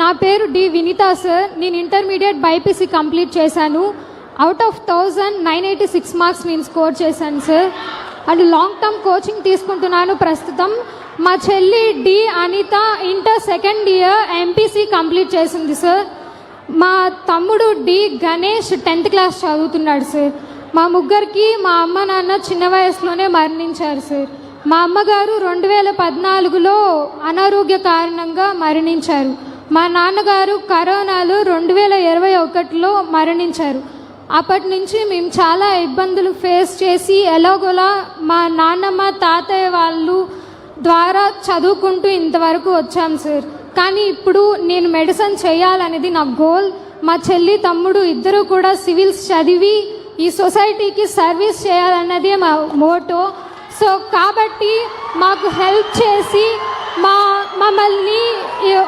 నా పేరు D Vineetha sir. నేను ఇంటర్మీడియట్ బైపీసీ కంప్లీట్ చేశాను. అవుట్ ఆఫ్ 1986 మార్క్స్ నేను స్కోర్ చేశాను sir. And long term coaching తీసుకుంటున్నాను ప్రస్తుతం. మా చెల్లి D Anitha inter second year MPC complete చేసింది సార్. మా తమ్ముడు డి గణేష్ 10th క్లాస్ చదువుతున్నాడు సార్. మా ముగ్గురికి మా అమ్మ నాన్న చిన్న వయసులోనే మరణించారు సార్. మా అమ్మగారు 2014లో అనారోగ్య కారణంగా మరణించారు. మా నాన్నగారు కరోనాలో 2021లో మరణించారు. అప్పటి నుంచి మేము చాలా ఇబ్బందులు ఫేస్ చేసి ఎలాగోలా మా నాన్నమ్మ తాతయ్య వాళ్ళు ద్వారా చదువుకుంటూ ఇంతవరకు వచ్చాం సార్. కానీ ఇప్పుడు నేను మెడిసిన్ చేయాలనేది నా గోల్. మా చెల్లి తమ్ముడు ఇద్దరు కూడా సివిల్స్ చదివి ఈ సొసైటీకి సర్వీస్ చేయాలన్నదే మా మోటో. సో కాబట్టి మాకు హెల్ప్ చేసి మమ్మల్ని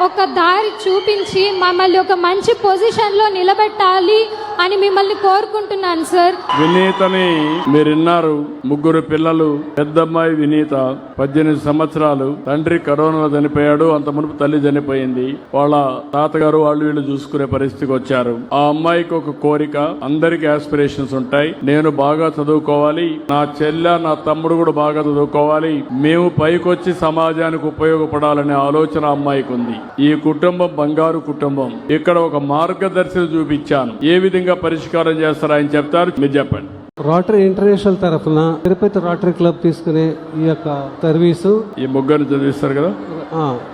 ఒక దారి చూపించి మమ్మల్ని ఒక మంచి పొజిషన్లో నిలబెట్టాలి అని మిమ్మల్ని కోరుకుంటున్నాను సార్. వినీతని మీరు విన్నారు. ముగ్గురు పిల్లలు. పెద్దమ్మాయి వినీత 18 సంవత్సరాలు. తండ్రి కరోనా చనిపోయాడు. అంత మునుపు తల్లి చనిపోయింది. వాళ్ళ తాతగారు వాళ్ళు వీళ్ళు చూసుకునే పరిస్థితికి వచ్చారు. ఆ అమ్మాయికి ఒక కోరిక, అందరికి ఆస్పిరేషన్స్ ఉంటాయి. నేను బాగా చదువుకోవాలి, నా చెల్లె నా తమ్ముడు కూడా బాగా చదువుకోవాలి, మేము పైకొచ్చి సమాజానికి ఉపయోగపడాలనే ఆలోచన అమ్మాయికి ఉంది. ఈ కుటుంబం బంగారు కుటుంబం. ఇక్కడ ఒక మార్గదర్శనం చూపించాను. ఏ విధంగా పరిష్కారం చేస్తారా ఆయన చెప్తారు, మీరు చెప్పండి. రోటరీ ఇంటర్నేషనల్ తరఫున తిరుపతి రోటరీ క్లబ్ తీసుకునే ఈ యొక్క సర్వీసు ఈ ముగ్గురు చదివిస్తారు కదా.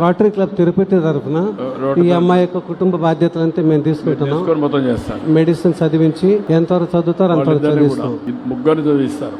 రోటరీ క్లబ్ తిరుపతి తరఫున ఈ అమ్మాయి యొక్క కుటుంబ బాధ్యతలంతా మేము తీసుకుంటున్నాం. మొత్తం చేస్తాం. మెడిసిన్ చదివించి ఎంతవరకు చదువుతారు అంతవరకు చదివిస్తాం. ముగ్గురు చదివిస్తారు.